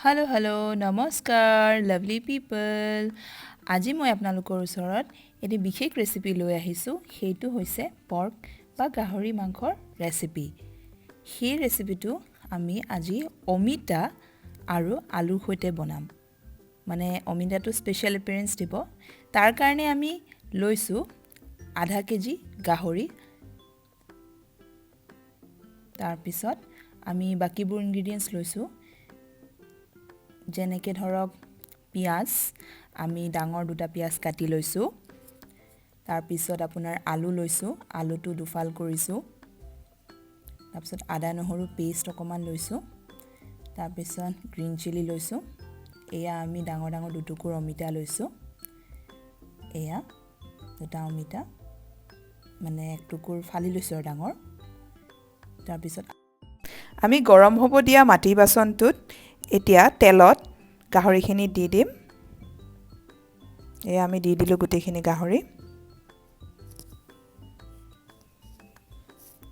Hello' hello' নমস্কাৰ lovely পিপল। আজি মই আপোনালোকৰ ওচৰত এটি বিশেষ ৰেচিপি লৈ আহিছোঁ। সেইটো হৈছে পৰ্ক বা গাহৰি মাংসৰ ৰেচিপি। সেই ৰেচিপিটো আমি আজি অমিতা আৰু আলুৰ সৈতে বনাম। মানে অমিতাটো স্পেচিয়েল এপিয়াৰেঞ্চ দিব। তাৰ কাৰণে আমি লৈছোঁ আধা কেজি গাহৰি। তাৰপিছত আমি বাকীবোৰ ইনগ্ৰিডিয়েণ্টছ লৈছোঁ, যেনেকৈ ধৰক পিঁয়াজ, আমি ডাঙৰ দুটা পিঁয়াজ কাটি লৈছোঁ। তাৰপিছত আপোনাৰ আলু লৈছোঁ, আলুটো দুফাল কৰিছোঁ। তাৰপিছত আদা নহৰু পেষ্ট অকণমান লৈছোঁ। তাৰপিছত গ্ৰীণ চিলি লৈছোঁ। এয়া আমি ডাঙৰ ডাঙৰ দুটুকুৰ অমিতা লৈছোঁ। এয়া দুটা অমিতা, মানে এক টুকুৰ ফালি লৈছোঁ আৰু ডাঙৰ। তাৰপিছত আমি গৰম হ'ব দিয়া মাটিৰ বাচনটোত এতিয়া তেলত গাহৰিখিনি দি দিম। এয়া আমি দি দিলোঁ গোটেইখিনি গাহৰি।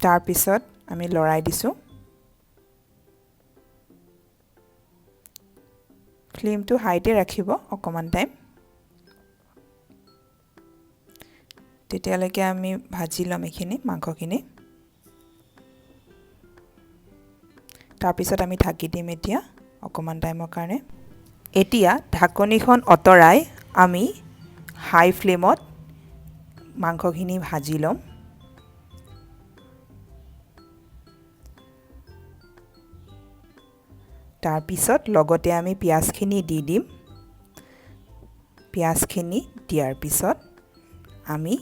তাৰপিছত আমি লৰাই দিছোঁ। ফ্লেমটো হাইতে ৰাখিব অকণমান টাইম। তেতিয়ালৈকে আমি ভাজি ল'ম এইখিনি মাংসখিনি। তাৰপিছত আমি ঢাকি দিম এতিয়া অকণমান টাইমৰ কাৰণে। এতিয়া ঢাকনিখন আঁতৰাই আমি হাই ফ্লেমত মাংসখিনি ভাজি ল'ম। তাৰপিছত লগতে আমি পিঁয়াজখিনি দি দিম। পিঁয়াজখিনি দিয়াৰ পিছত আমি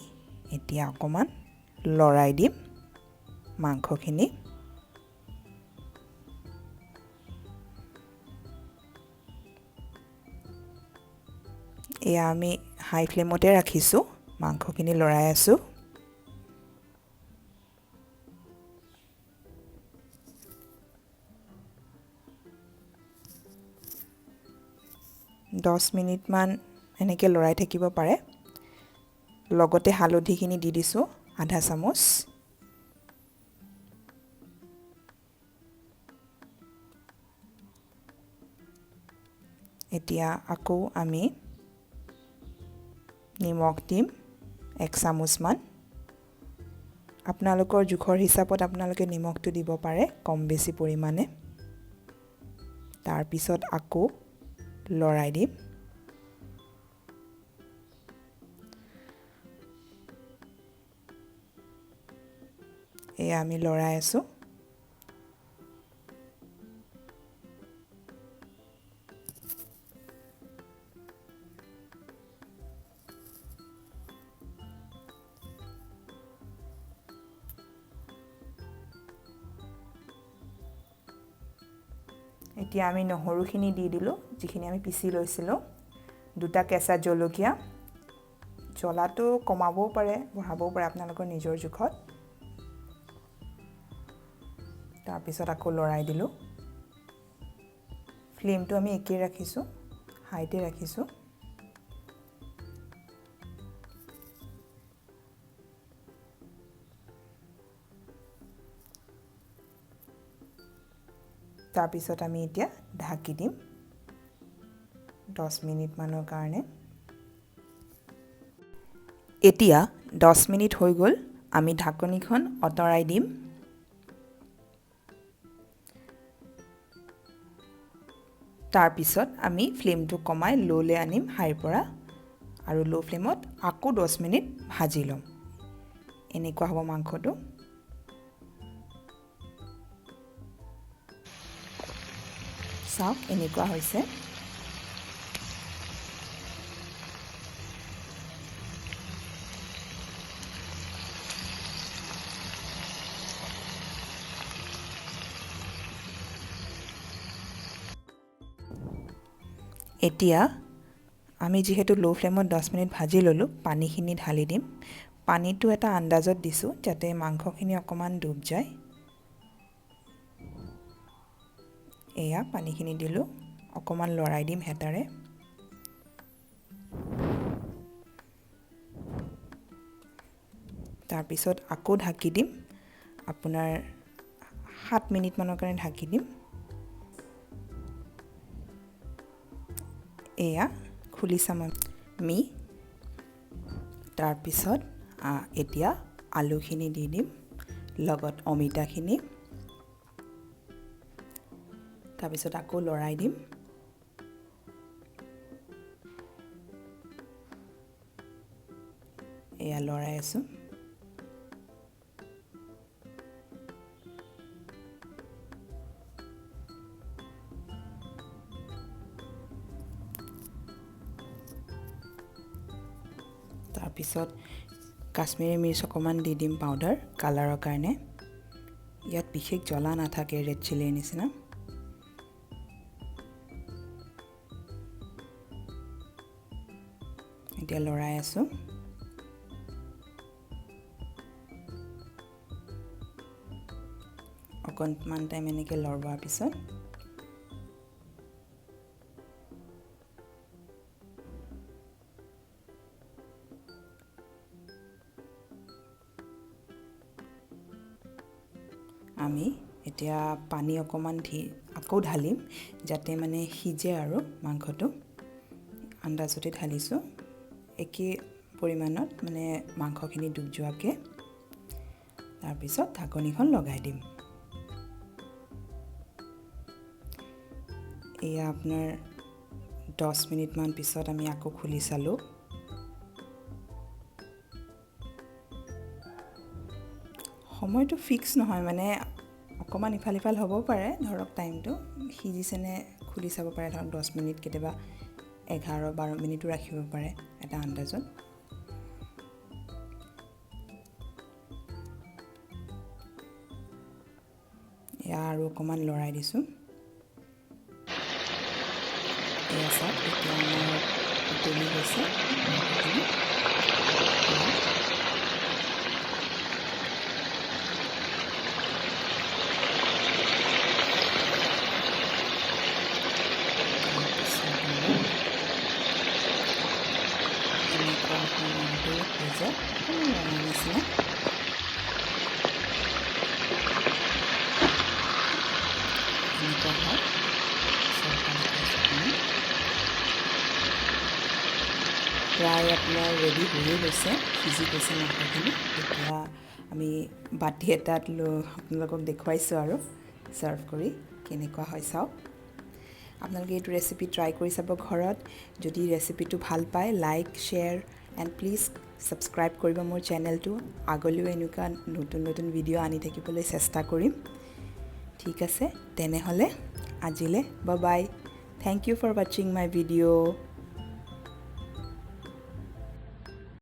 এতিয়া অকণমান লৰাই দিম মাংসখিনি। এয়া আমি হাই ফ্লেমতে ৰাখিছোঁ, মাংসখিনি লৰাই আছোঁ। দহ মিনিটমান এনেকৈ লৰাই থাকিব পাৰে। লগতে হালধিখিনি দি দিছোঁ আধা চামুচ। এতিয়া আকৌ আমি নিমখ দিম 1 চামুচমান। আপোনালোকৰ জোখৰ হিচাপত আপোনালোকে নিমখটো দিব পাৰে কম বেছি পৰিমাণে। তাৰপিছত আকৌ লৰাই দিম। এয়া আমি লৰাই আছোঁ। এতিয়া আমি নহৰুখিনি দি দিলোঁ, যিখিনি আমি পিচি লৈছিলোঁ। দুটা কেঁচা জলকীয়া, জ্বলাটো কমাবও পাৰে বঢ়াবও পাৰে আপোনালোকৰ নিজৰ জোখত। তাৰপিছত আকৌ লৰাই দিলোঁ। ফ্লেমটো আমি একেই ৰাখিছোঁ, হাইতে ৰাখিছোঁ। তাৰপিছত আমি এতিয়া ঢাকি দিম 10 মিনিটমানৰ কাৰণে। এতিয়া 10 মিনিট হৈ গ'ল, আমি ঢাকনিখন আঁতৰাই দিম। তাৰপিছত আমি ফ্লেমটো কমাই ল'লৈ আনিম হাইৰ পৰা, আৰু ল' ফ্লেমত আকৌ 10 মিনিট ভাজি ল'ম। এনেকুৱা হ'ব মাংসটো। চাওক এনেকুৱা হৈছে। এতিয়া আমি যিহেতু ল' ফ্লেমত 10 মিনিট ভাজি ল'লোঁ, পানীখিনি ঢালি দিম। পানীটো এটা আন্দাজত দিছোঁ যাতে মাংসখিনি অকণমান ডুব যায়। এয়া পানীখিনি দিলোঁ, অকণমান লৰাই দিম হেতাৰে। তাৰপিছত আকৌ ঢাকি দিম, আপোনাৰ 7 মিনিটমানৰ কাৰণে ঢাকি দিম। এয়া খুলি চাম আমি তাৰপিছত এতিয়া আলুখিনি দি দিম লগত অমিতাখিনি তাৰপিছত আকৌ লৰাই দিম এয়া লৰাই আছোঁ তাৰপিছত কাশ্মীৰী মিৰ্চ অকণমান দি দিম পাউডাৰ কালাৰৰ কাৰণে ইয়াত বিশেষ জ্বলা নাথাকে ৰেড চিলিৰ নিচিনা এতিয়া লৰাই আছোঁ অকণমান টাইম এনেকৈ লৰোৱাৰ পিছত আমি এতিয়া পানী অকণমান আকৌ ঢালিম যাতে মানে সিজে আৰু মাংসটো আন্দাজতে ঢালিছোঁ একে পৰিমাণত মানে মাংসখিনি ডুব যোৱাকৈ তাৰপিছত ঢাকনিখন লগাই দিম এয়া আপোনাৰ 10 মিনিটমান পিছত আমি আকৌ খুলি চালোঁ সময়টো ফিক্স নহয় মানে অকণমান ইফাল সিফাল হ'ব পাৰে ধৰক টাইমটো সিজিছেনে খুলি চাব পাৰে ধৰক 10 মিনিট কেতিয়াবা 11-12 মিনিটো ৰাখিব পাৰে এটা আন্দাজত এয়া আৰু অকণমান লৰাই দিছোঁ এয়া চাওক এতিয়া আমাৰ উতলি গৈছে প্ৰায় আপোনাৰ ৰেডি হৈয়ে গৈছে সিজি গৈছে মাংসখিনি এতিয়া আমি বাতি এটাত আপোনালোকক দেখুৱাইছোঁ আৰু ছাৰ্ভ কৰি কেনেকুৱা হয় চাওক আপোনালোকে এইটো ৰেচিপি ট্ৰাই কৰি চাব ঘৰত যদি ৰেচিপিটো ভাল পায় like share and please subscribe কৰিব মোৰ চেনেলটো আগলৈও এনেকুৱা নতুন নতুন ভিডিঅ' আনি থাকিবলৈ চেষ্টা কৰিম ঠিক আছে তেনেহ'লে আজিলৈ bye bye thank you for ৱাচিং মাই ভিডিঅ'